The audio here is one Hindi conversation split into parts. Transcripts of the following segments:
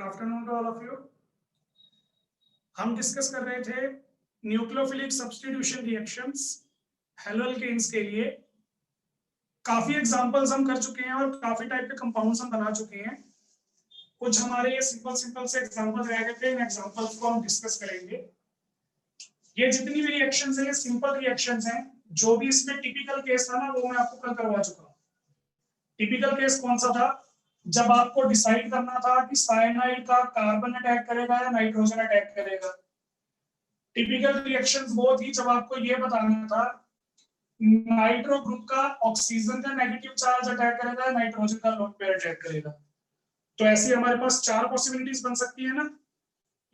Good afternoon to all of you. हम डिस्कस कर रहे थे न्यूक्लियोफिलिक सब्स्टिट्यूशन रिएक्शंस हेलोअल्केन्स के लिए। काफी एग्जांपल्स हम कर चुके हैं और काफी टाइप के कंपाउंड्स हम बना चुके हैं। कुछ हमारे ये सिंपल से एग्जांपल रह गए थे, इन एग्जांपल्स को हम डिस्कस करेंगे। ये जितनी भी रिएक्शंस हैं ये सिंपल रिएक्शंस हैं। जो भी इसमें टिपिकल केस था ना वो मैं आपको कल करवा चुका हूँ। टिपिकल केस कौन सा था? जब आपको डिसाइड करना था कि साइनाइड का कार्बन अटैक करेगा या नाइट्रोजन अटैक करेगा। टिपिकल रिएक्शंस वो थी जब आपको ये बताना था नाइट्रो ग्रुप का ऑक्सीजन का नेगेटिव चार्ज अटैक करेगा या नाइट्रोजन का लोन पेयर अटैक करेगा। तो ऐसे हमारे पास चार पॉसिबिलिटीज बन सकती है ना,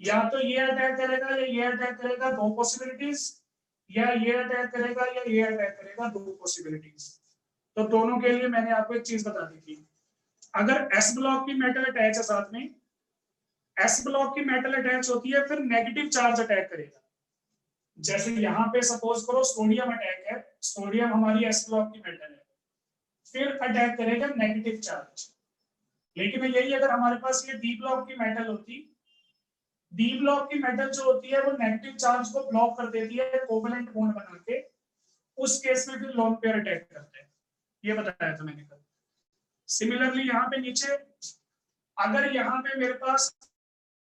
या तो ये अटैक करेगा या ये अटैक करेगा, दो पॉसिबिलिटीज, या ये अटैक करेगा या ये अटैक करेगा, दो पॉसिबिलिटीज। तो दोनों के लिए मैंने आपको एक चीज बता दी थी, अगर एस ब्लॉक की मेटल अटैच है साथ में, एस ब्लॉक की मेटल अटैच होती है फिर नेगेटिव चार्ज अटैक करेगा। जैसे यहाँ पे सपोज करो सोडियम अटैक है, सोडियम हमारी एस ब्लॉक की मेटल है, फिर अटैक करेगा नेगेटिव चार्ज। लेकिन यही अगर हमारे पास ये डी ब्लॉक की मेटल होती, डी ब्लॉक की मेटल जो होती है वो नेगेटिव चार्ज को ब्लॉक कर देती है कोवेलेंट बॉन्ड बना के, उस केस में फिर लोन पेयर अटैक करते हैं। ये बताया था मैंने कल। सिमिलरली यहाँ पे नीचे अगर यहाँ पे मेरे पास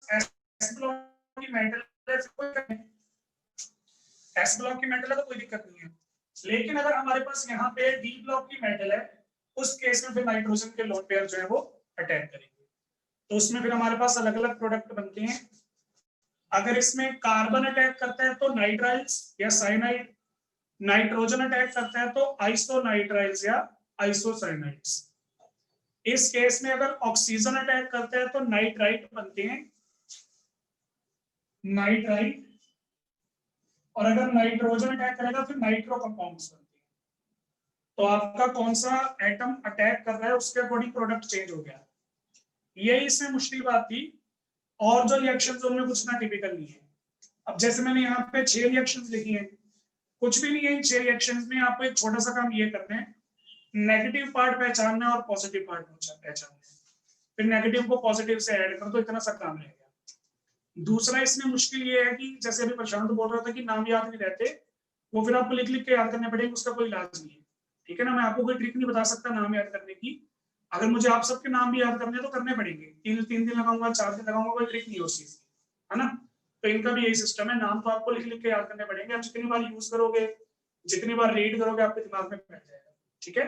एस ब्लॉक की मेटल है, एस ब्लॉक की मेटल है तो कोई दिक्कत नहीं है। लेकिन अगर हमारे पास यहाँ पे डी ब्लॉक की मेटल है, उस केस में फिर नाइट्रोजन के लोन पेयर जो है वो अटैक करेंगे। तो उसमें फिर हमारे पास अलग अलग प्रोडक्ट बनते हैं। अगर इसमें कार्बन अटैक करता है तो नाइट्राइल्स या साइनाइड, नाइट्रोजन अटैक करता है तो आइसोनाइट्राइल्स या आइसोसाइनाइड्स। इस केस में अगर ऑक्सीजन अटैक करता है तो नाइट्राइट बनते हैं, नाइट्राइट, और अगर नाइट्रोजन अटैक करेगा फिर नाइट्रो कंपाउंड्स बनते हैं। तो आपका कौन सा एटम अटैक कर रहा है उसके अकॉर्डिंग प्रोडक्ट चेंज हो गया। यही इसमें मुश्किल बात थी। और जो रिएक्शंस उनमें कुछ ना टिपिकल नहीं है। अब जैसे मैंने यहाँ पे 6 रिएक्शंस लिखी हैं, कुछ भी नहीं है इन 6 रिएक्शंस में। आपको एक छोटा सा काम ये करना है, नेगेटिव पार्ट पहचानना है और पॉजिटिव पार्ट पहचानना है। फिर नेगेटिव को पॉजिटिव से ऐड कर दो, इतना सा काम रह गया। दूसरा इसमें मुश्किल ये है कि जैसे अभी प्रशांत बोल रहा था कि नाम याद नहीं रहते, वो फिर आपको लिख लिख के याद करने पड़ेंगे, उसका कोई इलाज नहीं है। ठीक है ना, मैं आपको कोई ट्रिक नहीं बता सकता नाम याद करने की। अगर मुझे आप सबके नाम भी याद करने तो करने पड़ेंगे, 3 दिन लगाऊंगा, 4 दिन लगाऊंगा, कोई ट्रिक नहीं है उस चीज की, है ना। तो इनका भी यही सिस्टम है, नाम तो आपको लिख लिख के याद करने पड़ेंगे। आप जितनी बार यूज करोगे, जितनी बार रीड करोगे, आपके दिमाग में बैठ जाएगा। ठीक है,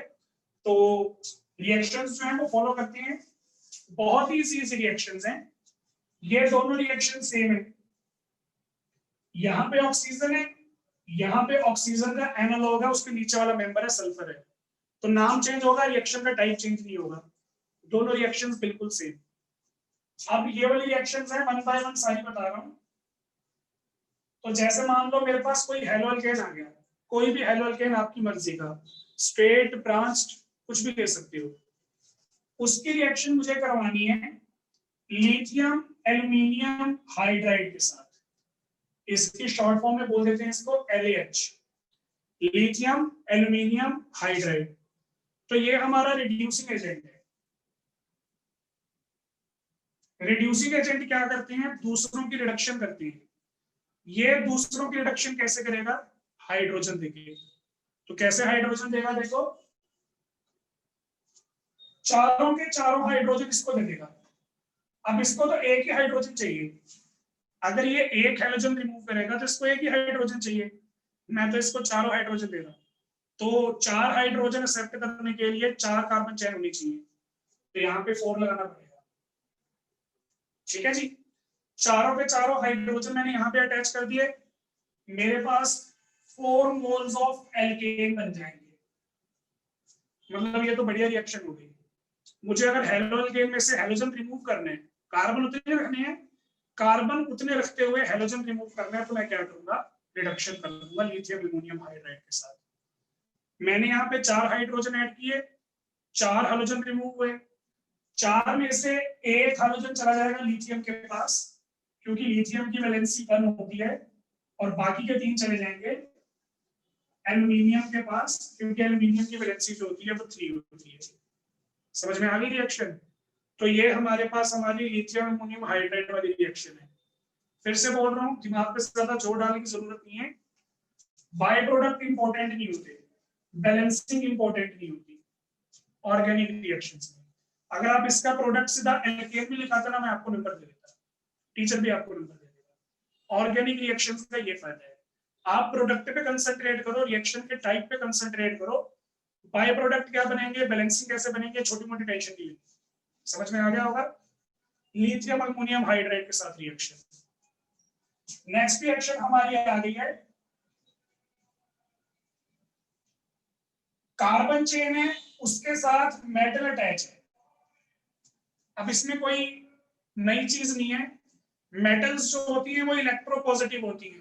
तो रिएक्शंस जो है वो फॉलो करते हैं, बहुत ही इजी रिएक्शंस हैं। ये दोनों रिएक्शन सेम है। यहाँ पे ऑक्सीजन है, यहाँ पे ऑक्सीजन का एनालॉग है, उसके नीचे वाला मेंबर है सल्फर है। तो नाम चेंज होगा, रिएक्शन का टाइप चेंज नहीं होगा। दोनों रिएक्शंस बिल्कुल सेम। अब ये वाली रिएक्शंस है, 1 बाय 1 सारी बता रहा हूँ। तो जैसे मान लो मेरे पास कोई हेलोअल्केन आ गया, कोई भी हेलोअल्केन आपकी मर्जी का, स्ट्रेट ब्रांच्ड कुछ भी ले सकते हो। उसकी रिएक्शन मुझे करवानी है लिथियम एल्यूमिनियम हाइड्राइड के साथ। इसकी शॉर्ट फॉर्म में बोल देते हैं इसको LaH, लिथियम एल्यूमिनियम हाइड्राइड। तो ये हमारा रिड्यूसिंग एजेंट है। रिड्यूसिंग एजेंट क्या करते हैं? दूसरों की रिडक्शन करते हैं। ये दूसरों की रिडक्शन कैसे करेगा? हाइड्रोजन देके। तो कैसे हाइड्रोजन देगा? देखो, चारों के चारों हाइड्रोजन इसको दे देगा। अब इसको तो एक ही हाइड्रोजन चाहिए। अगर ये एक हाइड्रोजन रिमूव करेगा तो इसको एक ही हाइड्रोजन चाहिए। मैं तो इसको चारों हाइड्रोजन दे रहा हूं, तो 4 हाइड्रोजन एक्सेप्ट करने के लिए 4 कार्बन चेन होनी चाहिए। तो यहाँ पे 4 लगाना पड़ेगा। ठीक है जी, चारों के चारों हाइड्रोजन मैंने यहाँ पे अटैच कर दिए। मेरे पास 4 मोल्स ऑफ एल्केन बन जाएंगे। मतलब ये तो बढ़िया रिएक्शन हो गई। मुझे अगर हेलोअल्केन में से हेलोजन रिमूव करने, कार्बन उतने रखने हैं, कार्बन उतने रखते हुए हेलोजन रिमूव करना है, तो मैं क्या करूंगा? रिडक्शन कर दूंगा लिथियम एल्यूमिनियम हाइड्राइड के साथ। मैंने यहाँ पे 4 हाइड्रोजन ऐड किए, 4 हाइड्रोजन रिमूव हुए। 4 में से एक हाइड्रोजन चला जाएगा लिथियम के पास, क्योंकि लिथियम की वैलेंसी 1 होती है, और बाकी के 3 चले जाएंगे एल्यूमिनियम के पास, क्योंकि एल्यूमिनियम की वैलेंसी जो होती है वो 3 होती है। समझ में आ गई रिएक्शन? तो ये हमारे पास हमारी लिथियम अमोनियम हाइड्राइड वाली रिएक्शन है। फिर से बोल रहा हूँ, दिमाग पे ज्यादा जोर डालने की जरूरत नहीं है। बाय प्रोडक्ट इंपॉर्टेंट नहीं होते, बैलेंसिंग इंपॉर्टेंट नहीं होती ऑर्गेनिक रिएक्शंस में। अगर आप इसका प्रोडक्ट सीधा एल्केन भी लिखाते ना, मैं आपको नंबर दे देता, टीचर भी आपको नंबर दे देगा। ऑर्गेनिक रिएक्शंस का ये फायदा है, आप प्रोडक्ट पे कंसंट्रेट करो, रिएक्शन के टाइप पे कंसंट्रेट करो, बाय प्रोडक्ट क्या बनेंगे, बैलेंसिंग कैसे बनेंगे, छोटी मोटी टेंशन नहीं लेनी। समझ में आ गया होगा। लिथियम अमोनियम हाइड्राइड के साथ रिएक्शन। नेक्स्ट रिएक्शन हमारी आ गई है, कार्बन चेन है, उसके साथ मेटल अटैच है। अब इसमें कोई नई चीज नहीं है, मेटल्स जो होती है वो इलेक्ट्रोपॉजिटिव होती है,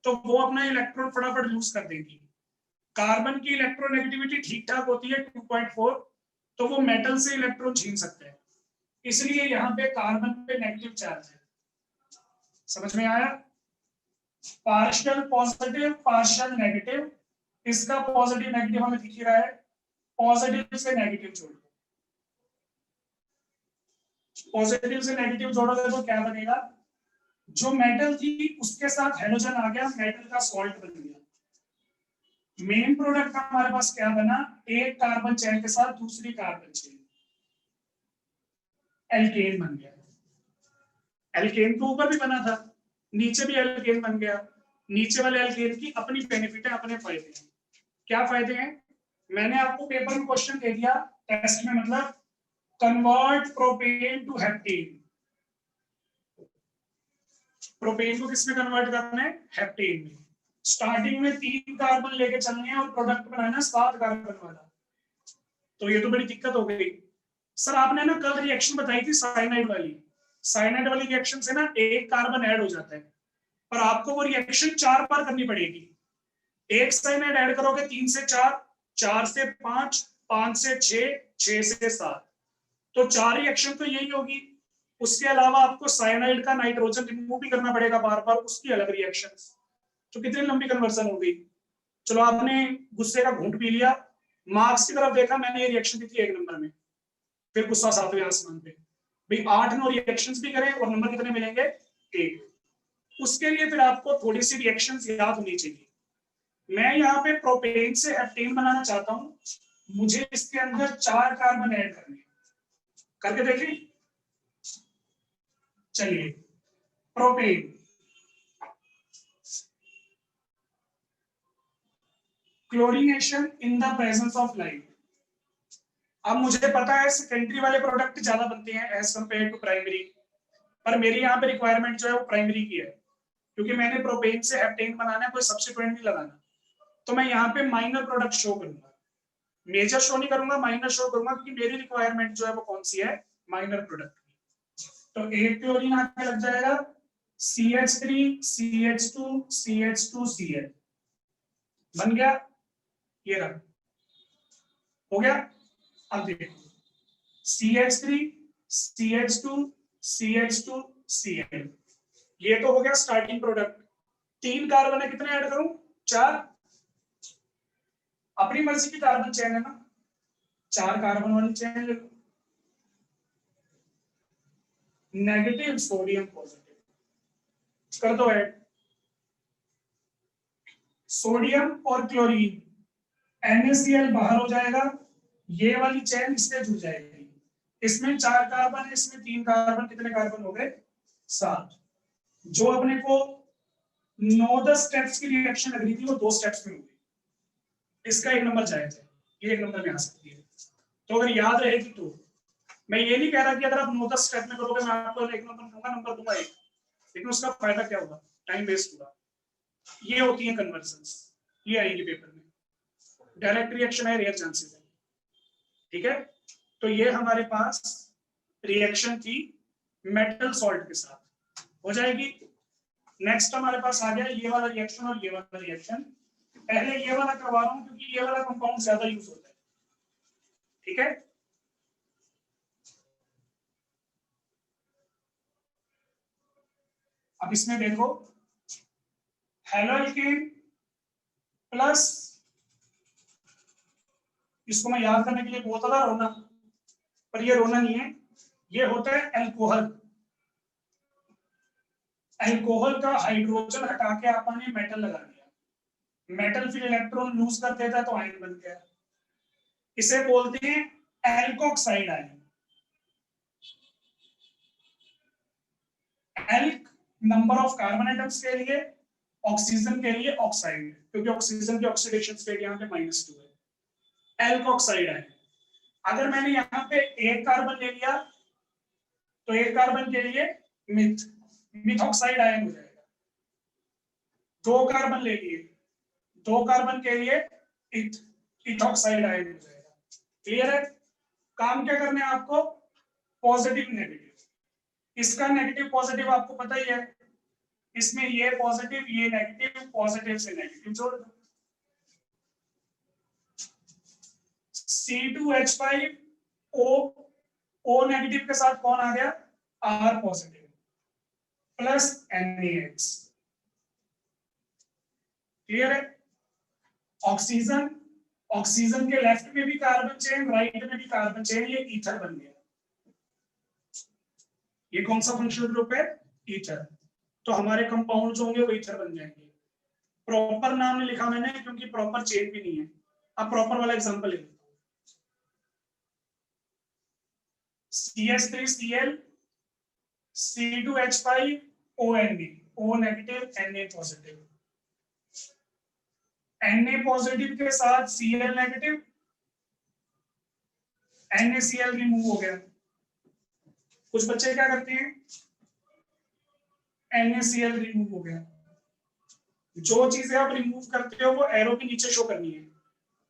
तो वो अपना इलेक्ट्रॉन फटाफट लूज कर देगी। कार्बन की इलेक्ट्रोनेगेटिविटी ठीक ठाक होती है 2.4, तो वो मेटल से इलेक्ट्रॉन छीन सकते हैं, इसलिए यहाँ पे कार्बन पे नेगेटिव चार्ज है। समझ में आया। पार्शियल पॉजिटिव पार्शियल नेगेटिव, इसका पॉजिटिव नेगेटिव हमें दिख ही रहा है, पॉजिटिव से नेगेटिव जोड़ दो, पॉजिटिव से नेगेटिव जोड़ोगे तो क्या बनेगा, जो मेटल थी उसके साथ हेलोजन आ गया, मेटल का सॉल्ट बन गया। मेन प्रोडक्ट हमारे पास क्या बना, एक कार्बन चेन के साथ दूसरी कार्बन चेन, एल्केन बन गया। एल्केन तो ऊपर भी बना था, नीचे भी एल्केन बन गया। नीचे वाले एल्केन की अपनी बेनिफिट है, अपने फायदे हैं। क्या फायदे हैं, मैंने आपको पेपर में क्वेश्चन दे दिया टेस्ट में, मतलब convert propane two heptane. Propane को किसमें कन्वर्ट करना है, हेप्टेन में। स्टार्टिंग में 3 कार्बन लेके चलने हैं और प्रोडक्ट बनाना 7 कार्बन वाला, तो ये तो बड़ी दिक्कत हो गई। सर आपने ना कल रिएक्शन बताई थी साइनाइड वाली, साइनाइड वाली रिएक्शन से ना एक कार्बन ऐड हो जाता है, पर आपको वो रिएक्शन 4 बार करनी पड़ेगी। एक साइनाइड ऐड करोगे 3 से 4, 4 से 5, 5 से 6, 6 से 7, तो 4 रिएक्शन तो यही होगी। उसके अलावा आपको साइनाइड का नाइट्रोजन रिमूव भी करना पड़ेगा बार बार, उसकी अलग रिएक्शन, तो कितनी लंबी कन्वर्जन हो गई। चलो आपने गुस्से का घूंट पी लिया, मार्क्स की तरफ देखा, मैंने ये रिएक्शन दी थी 1 नंबर में, फिर गुस्सा 7वें आसमान पे, भाई 8-9 रिएक्शंस भी करें और नंबर कितने मिलेंगे, 1। उसके लिए फिर आपको थोड़ी सी रिएक्शंस याद होनी चाहिए। मैं यहाँ पे प्रोपेन से हेप्टेन बनाना चाहता हूँ, मुझे इसके अंदर 4 कार्बन ऐड करने, करके देखें। चलिए, propane, chlorination in the presence of light. अब मुझे पता है सेकेंडरी वाले प्रोडक्ट ज्यादा बनते हैं एज कंपेयर टू प्राइमरी, पर मेरी यहाँ पे रिक्वायरमेंट जो है वो प्राइमरी की है, क्योंकि मैंने प्रोपेन से हेप्टेन बनाना है, कोई सब्सिट्यूएंट नहीं लगाना, तो मैं यहाँ पे माइनर प्रोडक्ट शो करूंगा, मेजर शो नहीं करूंगा, माइनर शो करूंगा, क्योंकि मेरी रिक्वायरमेंट जो है वो कौन सी है, माइनर प्रोडक्ट की। तो एक क्लोरीन आके लग जाएगा, CH3 CH2 CH2 Cl बन गया, ये रहा, हो गया। अब देखो, CH3 CH2 CH2 Cl, ये तो हो गया स्टार्टिंग प्रोडक्ट। 3 कार्बन है, कितने ऐड करूं, 4। अपनी मर्जी की कार्बन चेन है ना, 4 कार्बन वाली चेन ले लो। नेगेटिव सोडियम पॉजिटिव कर दो ऐड, सोडियम और क्लोरीन, NaCl बाहर हो जाएगा, ये वाली चेन इससे जुड़ जाएगी, इसमें 4 कार्बन है, इसमें 3 कार्बन, कितने कार्बन हो गए, 7। जो अपने को 9-10 स्टेप्स की रिएक्शन लग रही थी वो 2 स्टेप्स में हो गई, इसका 1 नंबर जायज है, ये 1 नंबर में आ सकती है। तो अगर याद रहेगी तो, मैं ये नहीं कह रहा कि अगर आप 9-10 स्टेप में करोगे मैं आपको 1 नंबर दूंगा, नंबर दूंगा 1, लेकिन उसका फायदा क्या होगा, टाइम वेस्ट होगा। ये होती है कन्वर्जन्स, ये आएगी पेपर में, डायरेक्ट रिएक्शन है, रेयर चांसेस है, ठीक है। तो ये हमारे पास रिएक्शन थी मेटल सॉल्ट के साथ, हो जाएगी। नेक्स्ट हमारे पास आ गया ये वाला रिएक्शन और ये वाला रिएक्शन। पहले ये वाला करवा रहा हूं क्योंकि ये वाला कंपाउंड ज्यादा यूज होता है, ठीक है। अब इसमें देखो, हेलोइकेन प्लस, इसको मैं याद करने के लिए बोलता था रोना, पर ये रोना नहीं है, ये होता है अल्कोहल। अल्कोहल का हाइड्रोजन हटा के आपने मेटल लगा दिया, मेटल फिर इलेक्ट्रॉन लूज कर देता है तो आयन बन गया। इसे बोलते हैं alkoxide ion. Elk number of carbon atoms के लिए, ऑक्सीजन के लिए ऑक्साइड, क्योंकि ऑक्सीजन की ऑक्सीडेशन स्टेट यहाँ पे -2 है, एल्कोक्साइड आयन। अगर मैंने यहाँ पे एक कार्बन ले लिया तो एक कार्बन के लिए मिथॉक्साइड आयन हो जाएगा। दो कार्बन ले लिए, दो कार्बन के लिए इथॉक्साइड आयन हो जाएगा। क्लियर है? काम क्या करना है आपको? Positive negative. इसका नेगेटिव पॉजिटिव आपको पता ही है, इसमें ये पॉजिटिव ये नेगेटिव, पॉजिटिव से नेगेटिव जोड़ दो। C2H5O, O नेगेटिव के साथ कौन आ गया? R positive plus NaH। Clear है? ऑक्सीजन, ऑक्सीजन के लेफ्ट में भी कार्बन चेन, राइट में भी कार्बन चेन, ये ईथर बन गया। ये कौन सा फंक्शनल ग्रुप है? ईथर। तो हमारे कंपाउंड जो होंगे वो ईथर बन जाएंगे। प्रॉपर नाम नहीं लिखा मैंने क्योंकि प्रॉपर चेन भी नहीं है। अब प्रॉपर वाला एग्जांपल लेते हैं। CH3Cl C2H5ONa, O negative Na positive, Na positive के साथ Cl नेगेटिव, NaCl रिमूव हो गया। कुछ बच्चे क्या करते हैं, NaCl रिमूव हो गया। जो चीजें आप रिमूव करते हो वो एरो के नीचे शो करनी है,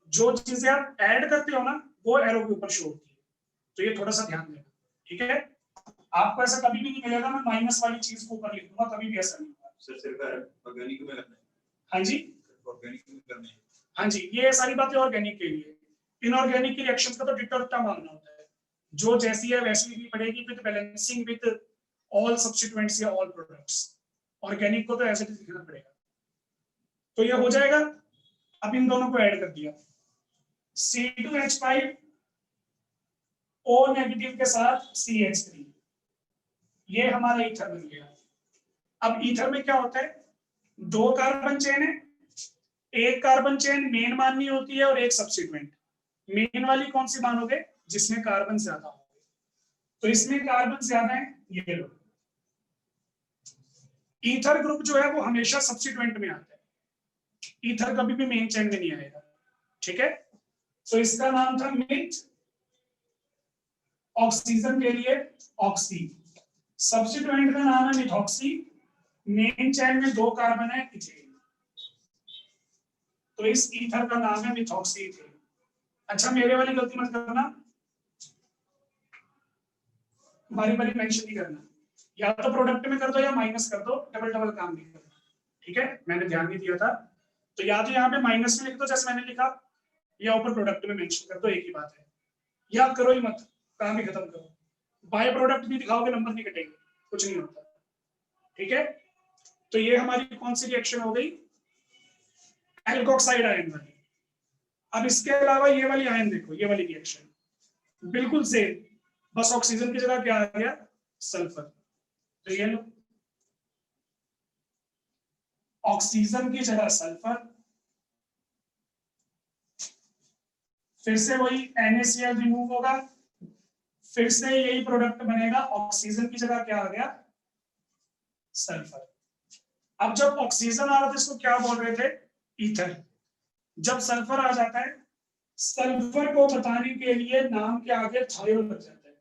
जो चीजें आप ऐड करते हो ना वो एरो के ऊपर शो होती है। तो ये थोड़ा सा ध्यान देना, ठीक है? आपको ऐसा कभी भी नहीं मिलेगा मैं माइनस वाली चीज को ऊपर लिख दूंगा, कभी भी ऐसा नहीं होगा। सर सिर्फ ऑर्गेनिक में करना है? हाँ जी, ऑर्गेनिक में करना है। हाँ जी, ये सारी बातें ऑर्गेनिक के लिए। इनऑर्गेनिक की रिएक्शंस का तो डिट्टो मानना होता है, जो जैसी है वैसी ही पड़ेगी with balancing with all substituents या ऑल प्रोडक्ट्स। ऑर्गेनिक को तो ऐसे ही लिखना पड़ेगा। तो ये हो जाएगा। अब इन दोनों को ऐड कर दिया, C2H5O नेगेटिव के साथ CH3, ये हमारा ईथर बन गया। अब ईथर में क्या होता है, दो कार्बन चेन है, एक कार्बन चेन मेन माननी होती है और एक सब्स्टिट्यूएंट। मेन वाली कौन सी मानोगे? जिसमें कार्बन ज्यादा हो। तो इसमें कार्बन ज्यादा है, ये लो। ईथर ग्रुप जो है वो हमेशा सब्स्टिट्यूएंट में आता है, ईथर कभी भी मेन चेन में नहीं आएगा, ठीक है? तो इसका नाम था मिथ, ऑक्सीजन के लिए ऑक्सी, सब्स्टिट्यूएंट का नाम है मिथॉक्सी, मेन चेन में दो कार्बन है इथेन, तो इस ईथर का नाम है मिथॉक्सी इथेन। अच्छा मेरे वाली गलती मत करना, बारी बारी मेंशन नहीं करना, या तो प्रोडक्ट में कर दो या माइनस कर दो, डबल डबल काम नहीं करना, ठीक है? मैंने ध्यान नहीं दिया था, तो या तो यहाँ पे माइनस में लिख दो जैसे मैंने लिखा, या ऊपर प्रोडक्ट में मेंशन कर दो, एक ही बात है। याद करो ही मत, काम ही खत्म करो। बाय प्रोडक्ट भी दिखाओगे नंबर नहीं कटेंगे, कुछ नहीं होता, ठीक है? तो ये हमारी कौन सी रिएक्शन हो गई? एल्कोक्साइड आयन वाली। अब इसके अलावा ये वाली आयन देखो, ये वाली रिएक्शन बिल्कुल सेम, बस ऑक्सीजन की जगह क्या आ गया? सल्फर। तो ये लो, ऑक्सीजन की जगह सल्फर, फिर से वही NaCl रिमूव होगा, फिर से यही प्रोडक्ट बनेगा, ऑक्सीजन की जगह क्या आ गया? सल्फर। अब जब ऑक्सीजन आ रहा था इसको क्या बोल रहे थे? ईथर। जब सल्फर आ जाता है, सल्फर को बताने के लिए नाम के आगे थायो लग जाता है,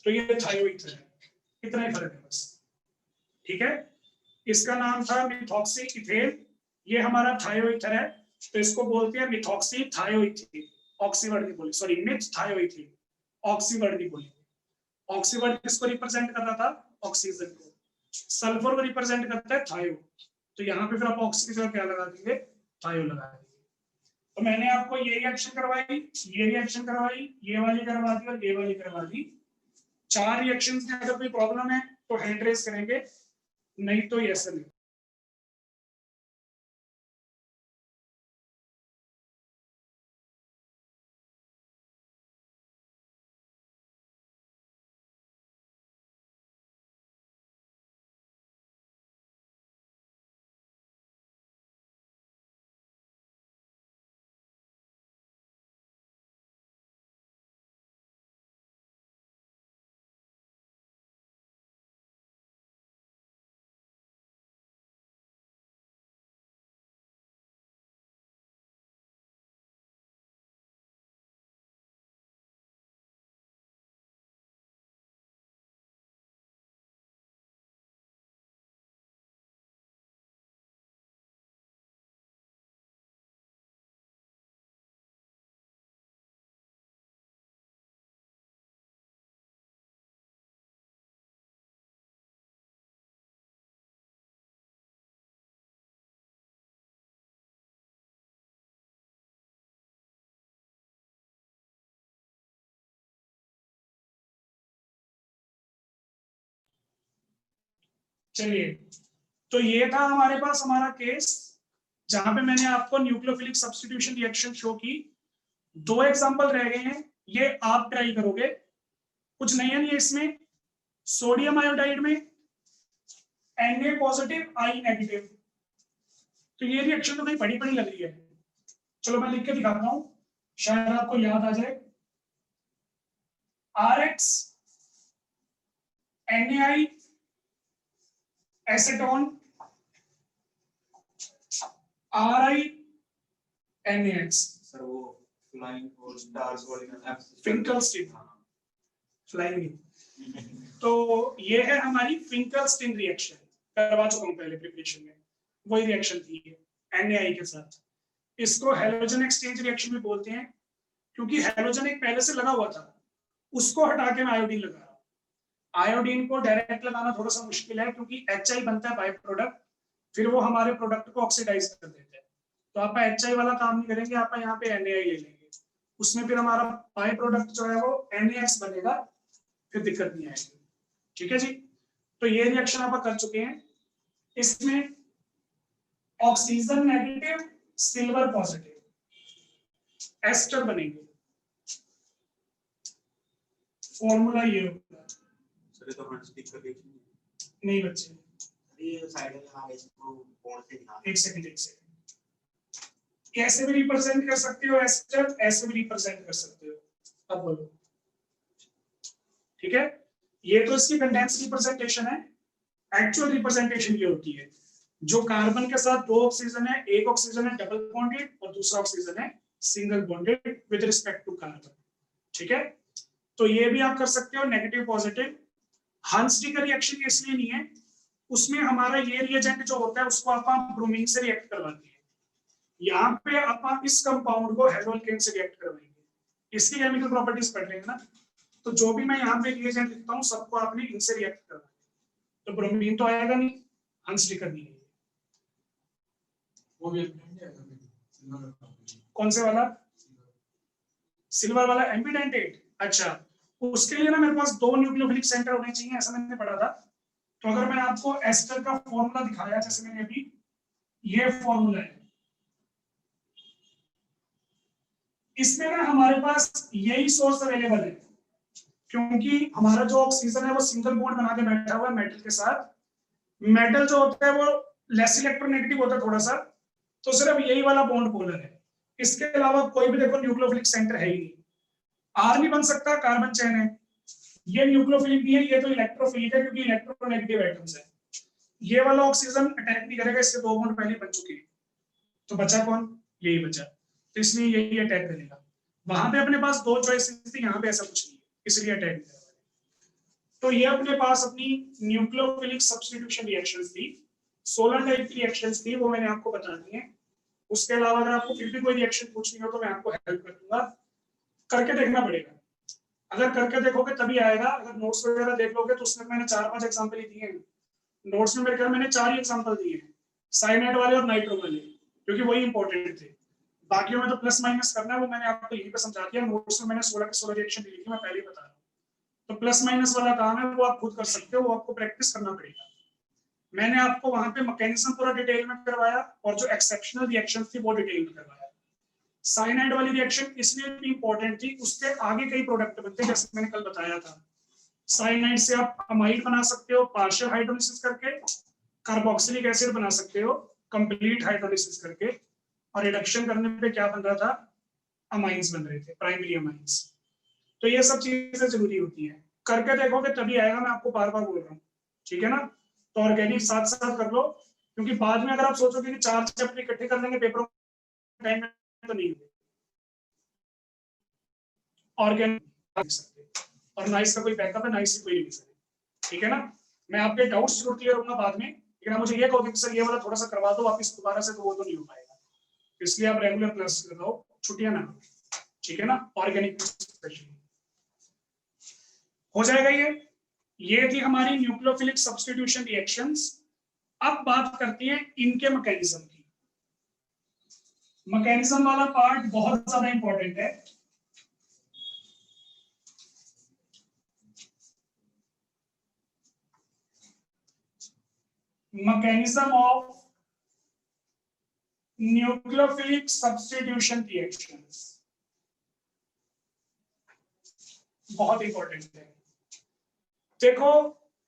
तो ये थायो ईथर है। इतना ही फर्क है बस, ठीक है? इसका नाम था मिथॉक्सी इथेन, ये हमारा थायो ईथर है, तो इसको बोलते हैं मिथॉक्सी थायो इथेन। ऑक्सी वर्ड नहीं बोली, सॉरी, मिथ थायो इथेन, ऑक्सी वर्ड नहीं बोली। ऑक्सी वर्ड किसको रिप्रेजेंट कर रहा था? ऑक्सीजन को। सल्फर को रिप्रेजेंट करता है थायो, तो यहाँ पे फिर आप ऑक्सी की जगह क्या लगा देंगे? थायो लगा देंगे। तो मैंने आपको ये रिएक्शन करवाई, ये रिएक्शन करवाई, ये वाली करवा दी और ये वाली करवा दी। 4 रिएक्शंस में अगर कोई प्रॉब्लम है तो हैंड रेस करेंगे, नहीं तो ऐसा नहीं। चलिए, तो ये था हमारे पास हमारा केस जहां पे मैंने आपको न्यूक्लियोफिलिक सब्स्टिट्यूशन रिएक्शन शो की। 2 एग्जांपल रह गए हैं, ये आप ट्राई करोगे, कुछ नहीं है ये इसमें। सोडियम आयोडाइड में Na पॉजिटिव I नेगेटिव, तो ये रिएक्शन तो कहीं बड़ी बड़ी लग रही है। चलो मैं लिख के दिखाता हूं, शायद आपको याद आ जाए। RX NaI acetone RI NaX। Sir वो फ्लाइंग और स्टार्स वाली ना फिंकलस्टीन, फ्लाइंग। तो ये है हमारी फिंकलस्टीन रिएक्शन, करवा चुका हूं पहले प्रिपरेशन में, वही रिएक्शन थी NaI के साथ। इसको हैलोजन एक्सचेंज रिएक्शन भी बोलते हैं, क्योंकि हैलोजन एक पहले से लगा हुआ था, उसको हटा के मैं आयोडीन लगा रहा हूं। आयोडीन को डायरेक्ट लगाना थोड़ा सा मुश्किल है, क्योंकि HI बनता है बाय प्रोडक्ट, फिर वो हमारे प्रोडक्ट को ऑक्सीडाइज कर देते हैं। तो आप HI वाला काम नहीं करेंगे, आप यहाँ पे NaI ले लेंगे, उसमें फिर हमारा बाय प्रोडक्ट जो है वो NaX बनेगा, फिर दिक्कत नहीं आएगी। ठीक है जी, तो ये रिएक्शन आप कर चुके हैं। इसमें oxygen negative silver positive ester बनेंगे। फॉर्मूला ये होगा। सर ये तो हंसटिक का रिएक्शन नहीं बच्चे, ये साइड में हम इसको बोर्ड से दिखा एक सेकंड ऐसे भी रिप्रेजेंट कर सकते हो एस्टर, ऐसे भी रिप्रेजेंट कर सकते हो। अब बोलो, ठीक है, ये तो इसकी कंडेंस रिप्रेजेंटेशन है। एक्चुअल रिप्रेजेंटेशन ये होती है, जो कार्बन के साथ 2 ऑक्सीजन है, एक ऑक्सीजन है डबल बॉन्डेड और दूसरा ऑक्सीजन है single bonded with respect to carbon. ठीक है, तो ये भी आप कर सकते हो नेगेटिव पॉजिटिव। हंसटी का रिएक्शन इसलिए नहीं है, उसमें हमारा ये रिएजेंट जो होता है उसको आप ब्रोमीन से रिएक्ट करवाते हैं। यहाँ पे आप इस कंपाउंड को हेलोकेन से रिएक्ट करवाएंगे, इसकी केमिकल प्रॉपर्टीज पढ़ रहे हैं ना, तो जो भी मैं यहाँ पे रिएजेंट लिखता हूँ सबको आपने इनसे रिएक्ट करवाना है। तो ब्रोमीन तो आएगा नहीं, हंसटी करनी है। वो भी कौन से वाला? सिल्वर वाला एम्बिडेंटेट। अच्छा, उसके लिए ना मेरे पास 2 न्यूक्लियोफिलिक सेंटर होने चाहिए, ऐसा मैंने पढ़ा था। तो अगर मैं आपको एस्टर का फॉर्मूला दिखाया, जैसे मैंने अभी, ये फॉर्मूला है, इसमें ना हमारे पास यही सोर्स अवेलेबल है, क्योंकि हमारा जो ऑक्सीजन है वो सिंगल बॉन्ड बना के बैठा हुआ है मेटल के साथ। मेटल जो होता है वो लेस इलेक्ट्रोनेगेटिव होता है थोड़ा सा, तो सिर्फ यही वाला बॉन्ड पोलर है, इसके अलावा कोई भी देखो न्यूक्लियोफिलिक सेंटर है ही नहीं। आर नहीं बन सकता, कार्बन चेन है, ये न्यूक्लियोफिलिक नहीं है, ये तो इलेक्ट्रोफिलिक है क्योंकि इलेक्ट्रोनेगेटिव एटम्स है। ये वाला ऑक्सीजन अटैक नहीं करेगा, इसके 2 बॉन्ड पहले बन चुके हैं, तो बचा कौन? यही बचा, तो इसलिए यही अटैक करेगा। वहां पे अपने पास 2 चॉइसेस थी, यहाँ पे ऐसा कुछ नहीं है, इसलिए अटैक नहीं करेगा। तो ये अपने पास अपनी न्यूक्लियोफिलिक सब्स्टिट्यूशन रिएक्शंस थी, 16 टाइप की रिएक्शंस थी, वो मैंने आपको बता दी है। उसके अलावा अगर आपको फिर भी कोई रिएक्शन पूछनी हो तो मैं आपको हेल्प कर दूंगा, करके देखना पड़ेगा। अगर करके देखोगे तभी आएगा, अगर नोट्स वगैरह देख लोगे तो उसमें मैंने 4-5 एग्जांपल ही दिए हैं। नोट्स में मेरे ख्याल मैंने 4 ही एग्जांपल दिए हैं, साइनाइड वाले और नाइट्रो वाले, क्योंकि वही इंपॉर्टेंट थे। बाकियों में तो प्लस माइनस करना है, वो मैंने आपको यहीं पे समझा दिया। नोट्स में मैंने 16 के 16 रिएक्शन लिखी, मैं पहले ही बता रहा हूँ। तो प्लस माइनस वाला काम है वो आप खुद कर सकते हो, वो आपको प्रैक्टिस करना पड़ेगा। मैंने आपको वहां पे मैकेनिज्म पूरा डिटेल में करवाया, और जो एक्सेप्शनल रिएक्शन थी वो डिटेल में करवाया। साइनाइड वाली रिएक्शन इसलिए भी इंपॉर्टेंट थी, उसके आगे कई प्रोडक्ट बनते हैं, जैसे मैंने कल बताया था। साइनाइड से आप अमाइड बना सकते हो पार्शियल हाइड्रोलिसिस करके, कार्बोक्सिलिक एसिड बना सकते हो कंप्लीट हाइड्रोलिसिस करके, और रिडक्शन करने पे क्या बन रहा था? अमाइंस बन रहे थे, प्राइमरी अमाइंस। तो ये सब चीजें जरूरी होती है, करके देखोगे तभी आएगा, मैं आपको बार बार बोल रहा हूँ। ठीक है ना, तो ऑर्गेनिक साथ साथ कर लो, क्योंकि बाद में अगर आप सोचोगे कि 4 चैप्टर इकट्ठे कर लेंगे पेपरों टाइम में, तो नहीं होगा। ऑर्गेनिक सकते, और नाइस का कोई बैकअप है, नाइस की कोई रिवीजन है। ठीक है ना, मैं आपके डाउट्स जरूर क्लियर होगा बाद में, लेकिन मुझे ये कहोगे कि सर ये वाला थोड़ा सा करवा दो वापस दोबारा से, तो वो तो नहीं हो पाएगा। इसलिए आप रेगुलर क्लास लगाओ, छुट्टियां ना करो। ठीक है ना, ऑर्गेनिक हो जाएगा ये थी हमारी न्यूक्लियोफिलिक सब्स्टिट्यूशन रिएक्शंस। अब बात करते हैं इनके मैकेनिज्म की। मैकेनिज्म वाला पार्ट बहुत ज्यादा इंपॉर्टेंट है। mechanism of nucleophilic substitution reactions, बहुत इंपॉर्टेंट है। देखो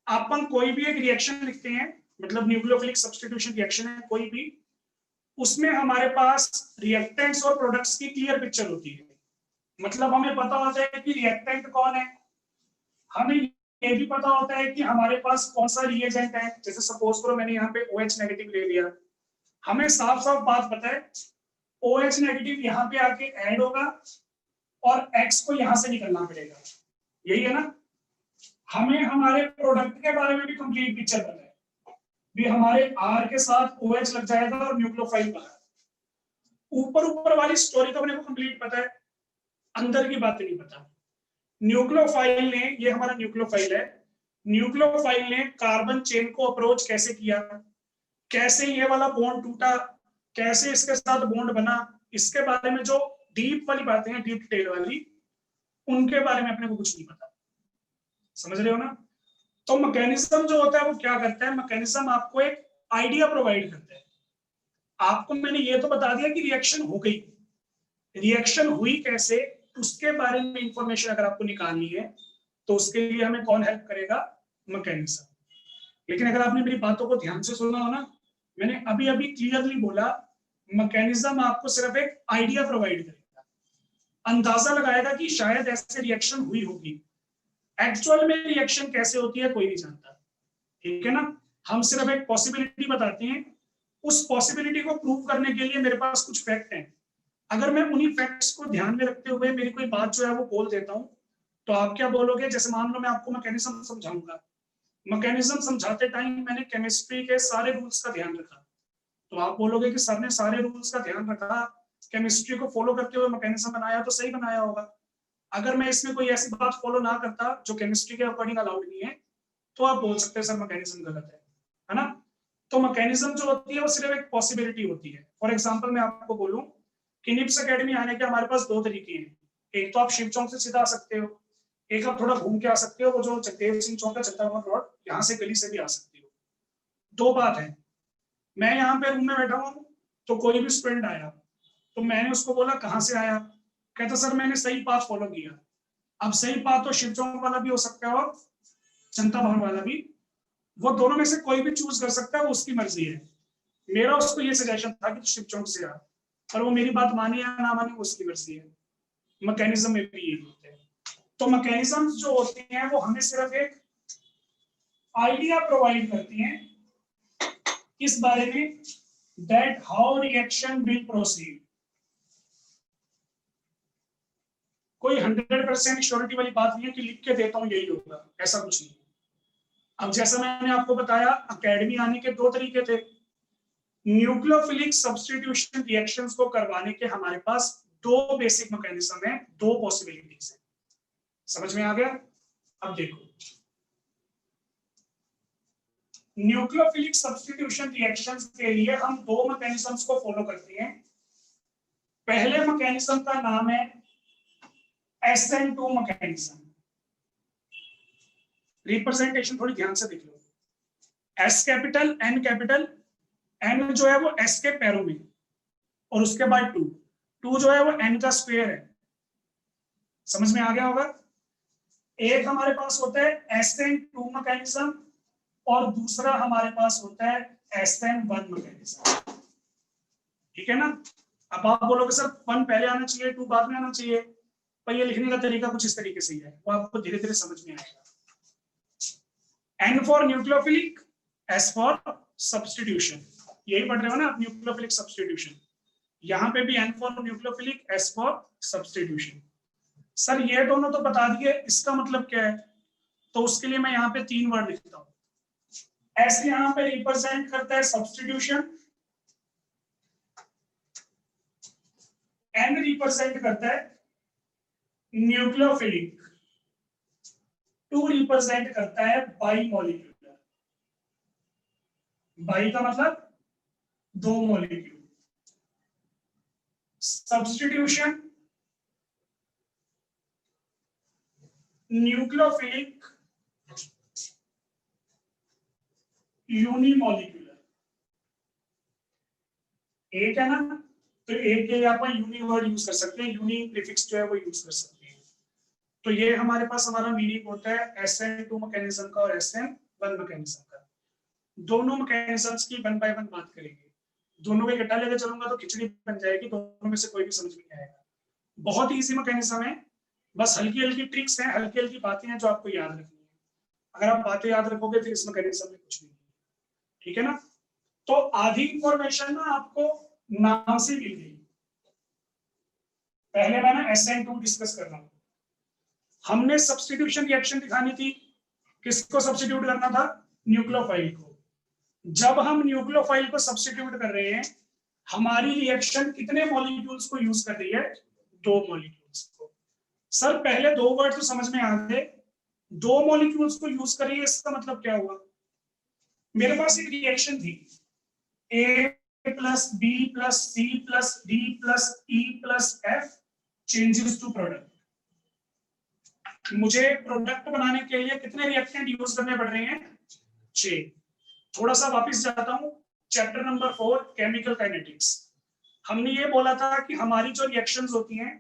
अपन कोई भी एक रिएक्शन लिखते हैं, मतलब न्यूक्लियोफिलिक सब्स्टिट्यूशन रिएक्शन है कोई भी, उसमें हमारे पास रिएक्टेंट्स और प्रोडक्ट्स की क्लियर पिक्चर होती है। मतलब हमें पता होता है कि रिएक्टेंट कौन है, हमें ये भी पता होता है कि हमारे पास कौन सा रिएजेंट है। जैसे सपोज करो मैंने यहाँ पे OH नेगेटिव ले लिया, हमें साफ साफ बात पता है OH नेगेटिव यहाँ पे आके ऐड होगा और X को यहाँ से निकलना पड़ेगा, यही है ना। हमें हमारे प्रोडक्ट के बारे में भी कंप्लीट पिक्चर पता है, भी हमारे R के साथ OH लग जाएगा और न्यूक्लियोफाइल बाहर। ऊपर ऊपर वाली स्टोरी तो अपने को कंप्लीट पता है, अंदर की बात नहीं पता। न्यूक्लियोफाइल ने, ये हमारा न्यूक्लियोफाइल है, न्यूक्लियोफाइल ने कार्बन चेन को अप्रोच कैसे किया, कैसे ये वाला बॉन्ड टूटा, कैसे इसके साथ बॉन्ड बना, इसके बारे में जो डीप वाली बातें हैं, डीप डिटेल वाली, उनके बारे में अपने को कुछ नहीं पता। समझ रहे हो ना। तो मैकेनिज्म जो होता है वो क्या करता है, मैकेनिज्म आपको एक आइडिया प्रोवाइड करता है। आपको मैंने ये तो बता दिया कि रिएक्शन हो गई, रिएक्शन हुई कैसे, उसके बारे में इंफॉर्मेशन अगर आपको निकालनी है तो उसके लिए हमें कौन हेल्प करेगा, मैकेनिज्म। लेकिन अगर आपने मेरी बातों को ध्यान से सुना हो ना, मैंने अभी अभी क्लियरली बोला मैकेनिज्म आपको सिर्फ एक आइडिया प्रोवाइड करेगा, अंदाजा लगाएगा कि शायद ऐसे रिएक्शन हुई होगी। एक्चुअल में रिएक्शन कैसे होती है कोई नहीं जानता, ठीक है ना। हम सिर्फ एक पॉसिबिलिटी बताते हैं, उस पॉसिबिलिटी को प्रूव करने के लिए मेरे पास कुछ फैक्ट हैं। अगर मैं उन्हीं फैक्ट्स को ध्यान में रखते हुए मेरी कोई बात जो है वो बोल देता हूँ, तो आप क्या बोलोगे। जैसे मान लो मैं आपको मैकेनिज्म समझाऊंगा, मैकेनिज्म समझाते टाइम मैंने केमिस्ट्री के सारे रूल्स का ध्यान रखा, तो आप बोलोगे कि सर ने सारे रूल्स का ध्यान रखा, केमिस्ट्री को फॉलो करते हुए मैकेनिज्म बनाया, तो सही बनाया होगा। अगर मैं इसमें कोई ऐसी बात फॉलो ना करता जो केमिस्ट्री के अकॉर्डिंग अलाउड नहीं है, तो आप बोल सकते हैं सर मैकेनिज्म गलत है ना। तो मैकेनिज्म जो होती है वो सिर्फ एक पॉसिबिलिटी होती है। फॉर एग्जांपल मैं आपको बोलूं कि निप्स एकेडमी आने के हमारे पास दो तरीके हैं, एक तो आप शिव चौक से सीधा आ सकते हो, एक आप थोड़ा घूम के आ सकते हो, वो जो जगदेव सिंह चौक का चलता हुआ रोड, यहाँ से गली से भी आ सकते हो। दो बात है, मैं यहाँ पे रूम में बैठा हूँ तो कोई भी स्टूडेंट आया तो मैंने उसको बोला कहाँ से आया, कहता सर मैंने सही पाथ फॉलो किया। अब सही पाथ तो शिव चौक वाला भी हो सकता है और जनता भवन वाला भी, वो दोनों में से कोई भी चूज कर सकता है, वो उसकी मर्जी है। मेरा उसको ये सजेशन था कि शिव चौक से आ, और वो मेरी बात माने या ना माने उसकी मर्जी है। मैकेनिज्म में भी यही होते हैं। तो मैकेनिज्म जो होते हैं वो हमें सिर्फ एक आइडिया प्रोवाइड करती हैं इस बारे में, that how reaction will proceed. कोई 100% श्योरिटी वाली बात नहीं है कि लिख के देता हूं यही होगा, ऐसा कुछ नहीं। अब जैसा मैंने आपको बताया एकेडमी आने के दो तरीके थे, न्यूक्लियोफिलिक सब्स्टिट्यूशन रिएक्शंस को करवाने के हमारे पास दो बेसिक मैकेनिज्म है, दो पॉसिबिलिटीज है। समझ में आ गया। अब देखो न्यूक्लियोफिलिक सब्स्टिट्यूशन रिएक्शंस के लिए हम दो मैकेनिज्म्स को फॉलो करते हैं। पहले मैकेनिज्म का नाम है SN2 मैकेनिज्म। रिप्रेजेंटेशन थोड़ी ध्यान से देख लो, S capital N capital, N जो है वो S के पैरों में और उसके बाद 2 जो है वो N का स्क्वायर है। समझ में आ गया होगा। एक हमारे पास होता है SN2 मैकेनिज्म और दूसरा हमारे पास होता है SN1 मैकेनिज्म, ठीक है ना। अब आप बोलोगे सर 1 पहले आना चाहिए 2 बाद में आना चाहिए, पर ये लिखने का तरीका कुछ इस तरीके से ही है, वो आपको धीरे धीरे समझ में आएगा। N for nucleophilic, S for substitution, यही पढ़ रहे हो ना आप, न्यूक्लियोफिलिक सब्स्टिट्यूशन। यहाँ पे भी N for nucleophilic, S for substitution. Sir ये दोनों तो बता दिए, इसका मतलब क्या है, तो उसके लिए मैं यहाँ पे 3 वर्ड लिखता हूँ। S यहाँ पे रिप्रेजेंट करता है सब्स्टिट्यूशन, N रिप्रेजेंट करता है न्यूक्लियोफिलिक, 2 रिप्रेजेंट करता है बाई मॉलिक्यूलर। बाई का मतलब 2 मॉलिक्यूल। Substitution nucleophilic unimolecular. एक है ना, तो एक के यहाँ पर यूनी वर्ड यूज कर सकते हैं, यूनी प्रीफिक्स जो है वो यूज कर सकते हैं। तो ये हमारे पास हमारा मीनिंग होता है SN2 मैकेनिज्म का और SN1 मैकेनिज्म का। दोनों मैकेनिज्म्स की वन बाय वन बात करेंगे। दोनों को इकट्ठा लेकर चलूंगा तो खिचड़ी बन जाएगी, दोनों में से कोई भी समझ नहीं आएगा। बहुत ही इजी मैकेनिज्म है, बस हल्की हल्की ट्रिक्स हैं, हल्की हल्की बातें हैं जो आपको याद रखनी है। अगर आप बातें याद रखोगे फिर इस मैकेनिज्म में कुछ नहीं है, ठीक है ना। तो आधी इंफॉर्मेशन ना आपको नाम से मिल गई। पहले मैं ना SN2 डिस्कस कर रहा हूं। हमने सब्स्टिट्यूशन रिएक्शन दिखानी थी, किसको सब्स्टिट्यूट करना था, न्यूक्लियोफाइल को। जब हम न्यूक्लियोफाइल को सब्स्टिट्यूट कर रहे हैं, हमारी रिएक्शन कितने मॉलिक्यूल्स को यूज कर रही है, 2 मॉलिक्यूल्स को। सर पहले 2 वर्ड तो समझ में आ गए, 2 मॉलिक्यूल्स को यूज कर रही है, इसका मतलब क्या हुआ, मेरे पास एक रिएक्शन थी A plus B plus C plus D plus E plus F changes to product. मुझे प्रोडक्ट बनाने के लिए कितने रिएक्टेंट यूज करने पड़ रहे हैं, 6। थोड़ा सा वापस जाता हूं, चैप्टर नंबर 4 केमिकल काइनेटिक्स। हमने ये बोला था कि हमारी जो रिएक्शंस होती हैं,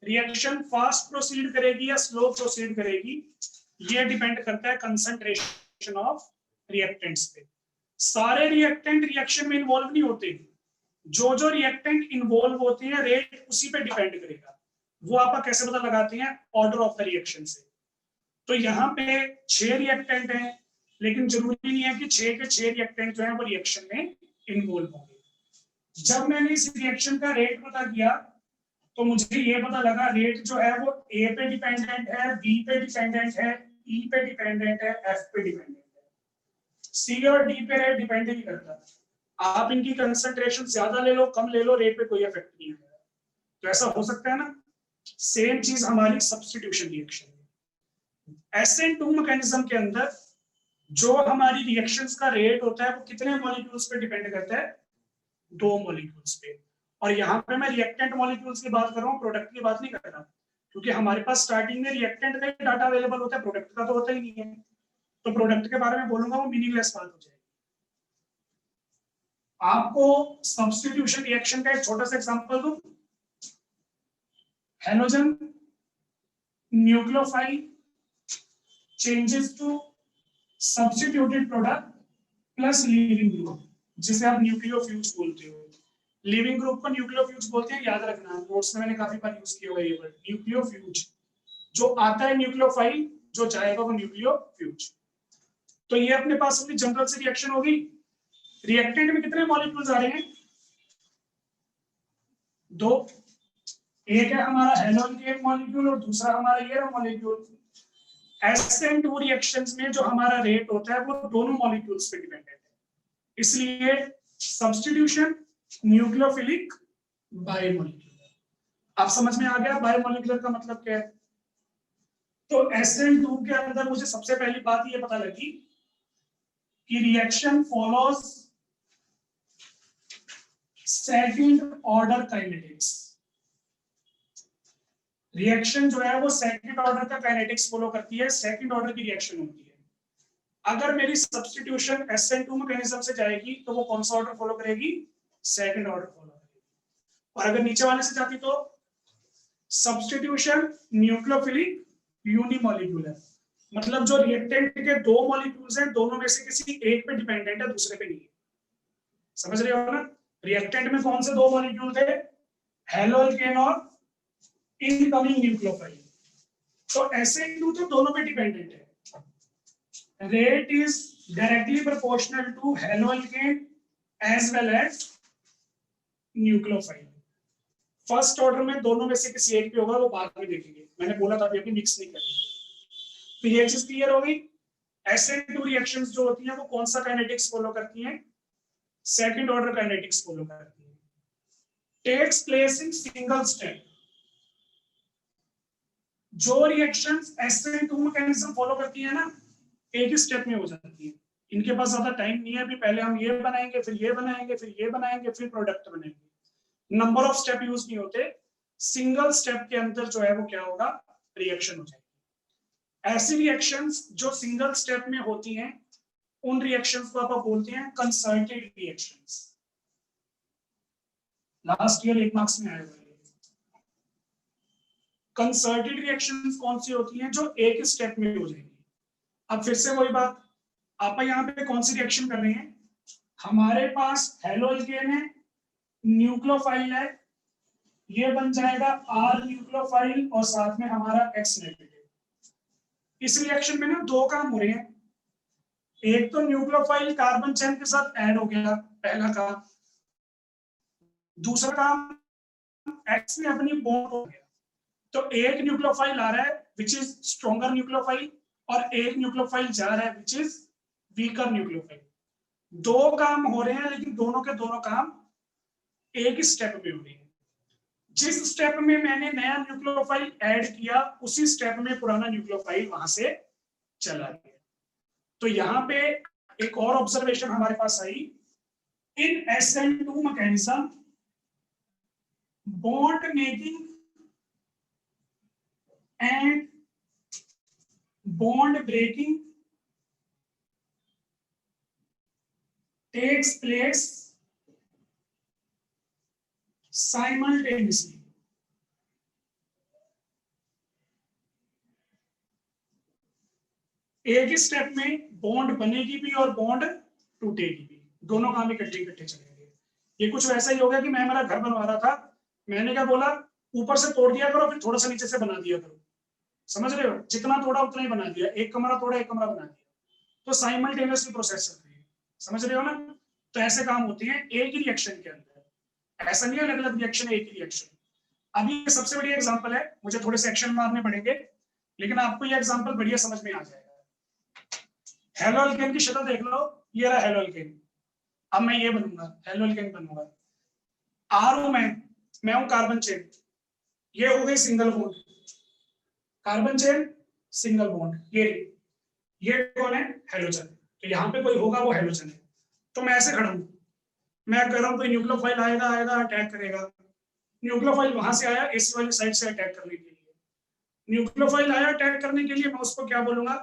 रिएक्शन फास्ट प्रोसीड करेगी या स्लो प्रोसीड करेगी, ये डिपेंड करता है कंसंट्रेशन ऑफ रिएक्टेंट्स पे। सारे रिएक्टेंट रिएक्शन में इन्वॉल्व नहीं होते, जो जो रिएक्टेंट इन्वॉल्व होते हैं रेट उसी पे डिपेंड करेगा। वो आप कैसे पता लगाते हैं, ऑर्डर ऑफ द रिएक्शन से। तो यहाँ पे 6 रिएक्टेंट हैं, लेकिन जरूरी नहीं है कि 6 के 6 रिएक्टेंट जो है वो रिएक्शन में इन्वॉल्व होंगे। जब मैंने इस रिएक्शन का रेट पता किया तो मुझे ये पता लगा रेट जो है वो A पे डिपेंडेंट है, B पे डिपेंडेंट है, E पे डिपेंडेंट है, F पे डिपेंडेंट है। C और D पे रेट डिपेंड नहीं करता। आप इनकी कंसंट्रेशन ज्यादा ले लो कम ले लो, रेट पे कोई इफेक्ट नहीं आएगा। तो ऐसा हो सकता है ना। सेम चीज हमारी सब्स्टिट्यूशन रिएक्शन में। SN2 मैकेनिज्म के अंदर जो हमारी रिएक्शंस का रेट होता है वो कितने मॉलिक्यूल्स पे डिपेंड करता है, 2 मॉलिक्यूल्स पे। और यहाँ पे मैं रिएक्टेंट मॉलिक्यूल्स की बात कर रहा हूँ, प्रोडक्ट की बात नहीं कर रहा, क्योंकि हमारे पास स्टार्टिंग में रिएक्टेंट का ही डाटा अवेलेबल होता है, प्रोडक्ट का तो होता ही नहीं है। तो प्रोडक्ट के बारे में बोलूंगा वो मीनिंगलेस बात हो जाएगी। आपको सब्स्टिट्यूशन रिएक्शन का एक छोटा सा एग्जांपल दूं, halogen nucleophile changes to substituted product plus leaving group, जिसे आप न्यूक्लियोफ्यूज बोलते हो। लिविंग ग्रुप को न्यूक्लियोफ्यूज बोलते हैं, याद रखना, नोट्स में मैंने काफी बार यूज किया हुआ है ये वर्ड न्यूक्लियोफ्यूज। जो आता है न्यूक्लियोफाइल, जो जाएगा वो न्यूक्लियोफ्यूज। तो ये अपने पास अपनी जनरल से रिएक्शन होगी। रिएक्टेंट में कितने मॉलिक्यूल्स आ रहे हैं, 2। एक है हमारा हेलोन के मॉलिक्यूल और दूसरा हमारा ये मॉलिक्यूल। SN2 रिएक्शंस में जो हमारा रेट होता है वो दोनों मॉलिक्यूल्स पे डिपेंडेंट है, इसलिए सब्स्टिट्यूशन न्यूक्लियोफिलिक बायोमोलिक्यूलर। आप समझ में आ गया बायोमोलिक्यूलर का मतलब क्या है। तो SN2 के अंदर मुझे सबसे पहली बात ये पता लगी कि reaction follows second order kinetics. Reaction जो है वो सेकंड ऑर्डर का काइनेटिक्स फॉलो करती है, सेकंड ऑर्डर की रिएक्शन होती है। अगर मेरी सब्स्टिट्यूशन SN2 मैकेनिज्म से जाएगी तो वो कौन सा ऑर्डर फॉलो करेगी, सेकंड ऑर्डर फॉलो करेगी। और अगर नीचे वाले से जाती तो सब्स्टिट्यूशन न्यूक्लियोफिलिक यूनिमॉलिक्यूलर, मतलब जो रिएक्टेंट के 2 मॉलिक्यूल्स हैं दोनों में से किसी एक पे डिपेंडेंट है, दूसरे पे नहीं है। समझ रहे हो ना। रिएक्टेंट में कौन से 2 मॉलिक्यूल थे, हेलोल्केन और इनकमिंग न्यूक्लियोफाइल। तो SN2 तो दोनों पे डिपेंडेंट है। Rate is directly proportional to haloalkane as well as nucleophile. First order में दोनों में से किसी एक पे होगा, वो बाद में देखेंगे, मैंने बोला था अभी मिक्स नहीं करेंगे। तो ये चीज क्लियर हो गई। SN2 रिएक्शंस जो होती हैं वो कौन सा काइनेटिक्स फॉलो करती हैं, सेकंड ऑर्डर काइनेटिक्स फॉलो करती हैं। Takes place in single step. जो रिएक्शंस SN2 मैकेनिज्म फॉलो करती है ना, एक ही स्टेप में हो जाती है। इनके पास ज्यादा टाइम नहीं है, अभी पहले हम ये बनाएंगे फिर ये बनाएंगे फिर ये बनाएंगे फिर प्रोडक्ट बनेंगे। नंबर ऑफ स्टेप यूज नहीं होते, सिंगल स्टेप के अंदर जो है वो क्या होगा, रिएक्शन हो जाएगी। ऐसी रिएक्शंस जो सिंगल स्टेप में होती हैं उन रिएक्शंस को आप बोलते हैं concerted reactions. Last year 1 marks में आया हुआ है। कंसर्टेड रिएक्शंस कौन सी होती हैं जो एक स्टेप में हो जाएंगी। अब फिर से वही बात, आप यहाँ पे कौन सी रिएक्शन कर रहे हैं, हमारे पास हेलोल्केन है, न्यूक्लियोफाइल है, ये बन जाएगा R न्यूक्लियोफाइल और साथ में हमारा X नेगेटिव। इस रिएक्शन में ना दो काम हो रहे हैं, एक तो न्यूक्लियोफाइल कार्बन चेन के साथ ऐड हो गया, पहला काम। दूसरा काम, X में अपनी बॉन्ड हो गया। तो एक न्यूक्लियोफाइल आ रहा है विच इज स्ट्रॉन्गर न्यूक्लियोफाइल, और एक न्यूक्लियोफाइल जा रहा है विच इज वीकर न्यूक्लियोफाइल। दो काम हो रहे हैं लेकिन दोनों के दोनों काम एक ही स्टेप में हो रहे हैं। जिस स्टेप में मैंने नया न्यूक्लियोफाइल ऐड किया उसी स्टेप में पुराना न्यूक्लियोफाइल वहां से चला गया। तो यहाँ पे एक और ऑब्जर्वेशन हमारे पास आई, इन SN2 mechanism bond making and bond breaking takes place simultaneously. एक ही स्टेप में बॉन्ड बनेगी भी और बॉन्ड टूटेगी भी, दोनों काम इकट्ठे इकट्ठे चलेंगे। ये कुछ वैसा ही होगा कि मैं मेरा घर बनवा रहा था, मैंने क्या बोला, ऊपर से तोड़ दिया करो फिर थोड़ा सा नीचे से बना दिया करो, समझ रहे हो, जितना तोड़ा उतना ही बना दिया, एक कमरा तोड़ा एक कमरा बना दिया, तो साइमल्टेनियसली प्रोसेस चल रही है, समझ रहे हो ना। तो ऐसे काम होते हैं एक ही रिएक्शन के अंदर, ऐसा नहीं है अलग अलग रिएक्शन है, एक ही रिएक्शन। अभी ये सबसे बड़ी एग्जांपल है, मुझे थोड़े से एक्शन मारने पड़ेंगे लेकिन आपको ये एग्जांपल बढ़िया समझ में आ जाएगा। हेलोल्केन की शक्ल देख लो, ये रहा हेलोल्केन, अब मैं ये बनूंगा हेलोल्केन बनूंगा, आर हूं मैं हूं कार्बन चेन, ये हो गई single bond, carbon chain single bond, ये कौन है, हेलोजन। तो यहाँ पे कोई होगा वो हेलोजन है। तो मैं ऐसे खड़ा हूं, मैं कह रहा हूं कोई न्यूक्लियोफाइल आएगा अटैक करेगा, न्यूक्लियोफाइल वहां से आया एसी वाली साइड से अटैक करने के लिए, न्यूक्लियोफाइल आया अटैक करने के लिए, मैं उसको क्या बोलूंगा,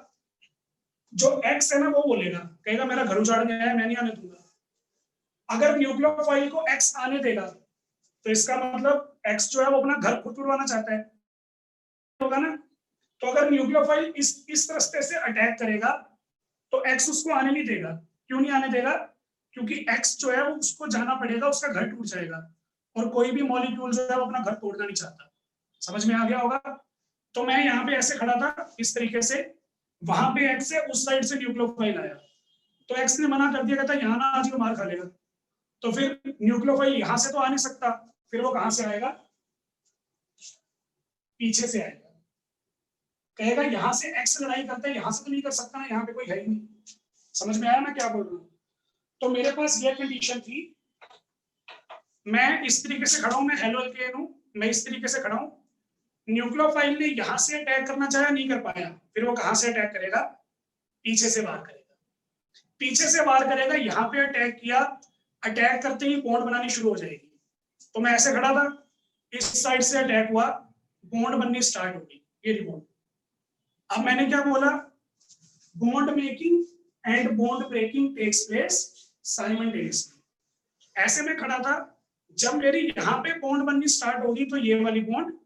जो एक्स है ना वो बोलेगा, कहेगा मेरा घर उजाड़ने आया, मैं नहीं आने दूंगा। अगर न्यूक्लियोफाइल को एक्स आने देगा तो इसका मतलब एक्स जो है वो अपना घर खुद उड़वाना चाहता है, होगा ना। तो अगर न्यूक्लियोफाइल इस रास्ते से अटैक करेगा तो एक्स उसको आने नहीं देगा। क्यों नहीं आने देगा, क्योंकि एक्स जो है वो उसको जाना पड़ेगा, उसका घर टूट जाएगा, और कोई भी मॉलिक्यूल जो है वो अपना घर तोड़ना नहीं चाहता। समझ में आ गया होगा। तो मैं यहाँ पे ऐसे खड़ा था इस तरीके से, वहां पे एक्स से उस साइड से न्यूक्लियोफाइल आया, तो एक्स ने मना कर दिया, कहता यहाँ ना आज मार खा लेगा। तो फिर न्यूक्लियोफाइल यहाँ से तो आ नहीं सकता, फिर वो कहां से आएगा, पीछे से आएगा, कहेगा यहाँ से एक्स लड़ाई करता है, यहाँ से तो नहीं कर सकता ना, यहाँ पे कोई है ही नहीं। समझ में आया मैं क्या बोल रहा हूँ। तो मेरे पास ये कंडीशन थी, मैं इस तरीके से खड़ा हूं, मैं हेलोल्केन हूं, मैं इस तरीके से खड़ा हूं, न्यूक्लियोफाइल ने यहां से अटैक करना चाहा, नहीं कर पाया, फिर वो कहां से अटैक करेगा, पीछे से वार करेगा, पीछे से वार करेगा, यहाँ पे अटैक किया, अटैक करते ही बॉन्ड बनानी शुरू हो जाएगी। तो मैं ऐसे खड़ा था, इस साइड से अटैक हुआ, बॉन्ड बननी स्टार्ट होगी, ये बॉन्ड। अब मैंने क्या बोला, bond making and bond breaking takes place simultaneously. ऐसे में खड़ा था, जब मेरी यहाँ पे बॉन्ड बननी स्टार्ट होगी तो ये वाली बॉन्ड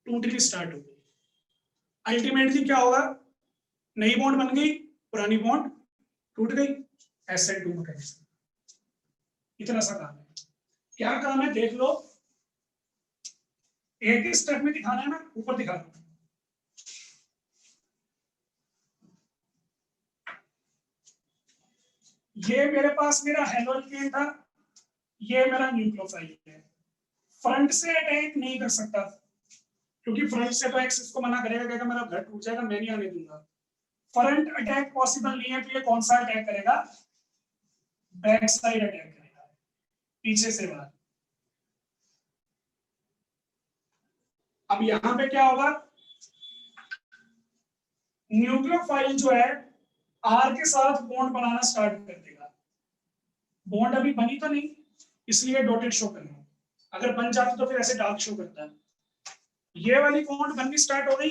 टूटनी स्टार्ट होगी। अल्टीमेटली क्या होगा, नई बॉन्ड बन गई, पुरानी बॉन्ड टूट गई, SN2 मैकेनिज्म। इतना सा काम है। क्या काम है देख लो, एक ही स्टेप में दिखाना है ना, ऊपर दिखा दो। ये मेरे पास मेरा हेलोल्केन था, ये मेरा न्यूक्लियोफाइल है। फ्रंट से अटैक नहीं कर सकता क्योंकि फ्रंट से तो एक्स इसको मना करेगा, कहेगा मेरा घर टूट जाएगा, मैं नहीं आने दूंगा। फ्रंट अटैक पॉसिबल नहीं है, तो ये कौन सा अटैक करेगा, बैक साइड अटैक करेगा, पीछे से बाहर। अब यहां पे क्या होगा, न्यूक्लियोफाइल जो है आर के साथ बॉन्ड बनाना स्टार्ट कर देगा। बॉन्ड अभी बनी तो नहीं, इसलिए डॉटेड शो करना, अगर बन जाती तो फिर ऐसे डार्क शो करता है। ये वाली बॉन्ड बननी स्टार्ट हो गई,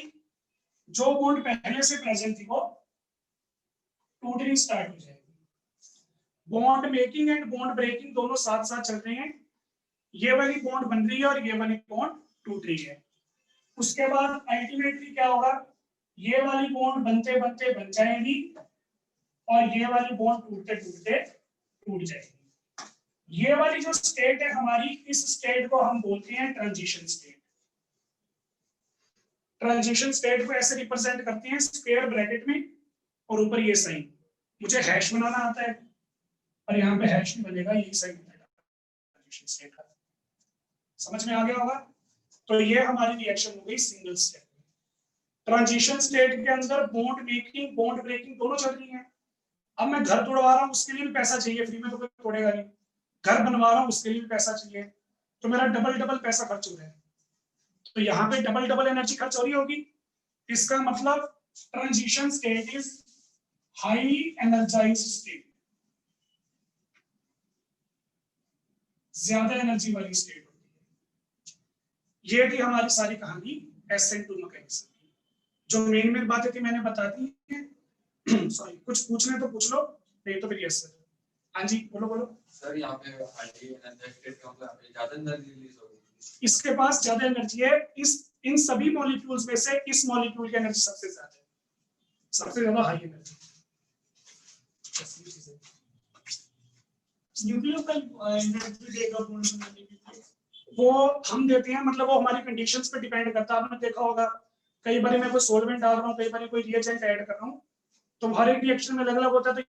जो बॉन्ड पहले से प्रेजेंट थी वो टूटनी स्टार्ट हो जाएगी। Bond making and bond breaking दोनों साथ साथ चल रहे हैं, ये वाली बॉन्ड बन रही है और ये वाली बॉन्ड टूट रही है। उसके बाद अल्टीमेटली क्या होगा, ये वाली बॉन्ड बनते बनते बन जाएगी और ये वाली बॉन्ड टूटते टूटते टूट जाएगी। ये वाली जो स्टेट है हमारी, इस स्टेट को हम बोलते हैं ट्रांजिशन स्टेट। ट्रांजिशन स्टेट को ऐसे रिप्रेजेंट करते हैं स्क्वायर ब्रैकेट में और ऊपर ये साइन। मुझे हैश बनाना आता है और यहाँ पे हैश नहीं बनेगा, यही साइन बनेगा ट्रांजिशन स्टेट का। समझ में आ गया होगा। तो ये हमारी रिएक्शन हो गई सिंगल स्टेट। ट्रांजिशन स्टेट के अंदर बॉन्ड मेकिंग बॉन्ड ब्रेकिंग दोनों चल रही है। अब मैं घर तोड़वा रहा हूँ, उसके लिए भी पैसा चाहिए, फ्री में तो कोई तोड़ेगा नहीं। घर बनवा रहा हूँ, उसके लिए भी पैसा चाहिए, तो मेरा डबल डबल पैसा खर्च हो रहा है। तो यहाँ पे डबल डबल एनर्जी खर्च हो रही होगी। इसका मतलब transition state is high energised state, ज्यादा एनर्जी वाली स्टेट होती है। ये थी हमारी सारी कहानी SN2 मैकेनिज्म की। जो मेन बातें थी मैंने बता दी है। सॉरी, कुछ पूछने तो पूछ लो, नहीं तो फिर यस सर। हाँ जी बोलो बोलो सर। यहाँ पे हाई एनर्जी स्टेट का मतलब ज्यादा एनर्जी रिलीज होगी, इसके पास ज्यादा एनर्जी है। इस इन सभी मॉलिक्यूल्स में से इस मॉलिक्यूल की एनर्जी सबसे ज्यादा है, सबसे ज्यादा हाई एनर्जी। न्यूक्लियर का एनर्जी देगा वो हम देते हैं, मतलब वो हमारी कंडीशंस पे डिपेंड करता है। आपने देखा होगा कई बार मैं कोई सॉल्वेंट डाल रहा हूँ, कई बार कोई रिएजेंट ऐड कर रहा हूँ, तो हर एक रिएक्शन में अलग अलग होता है। तो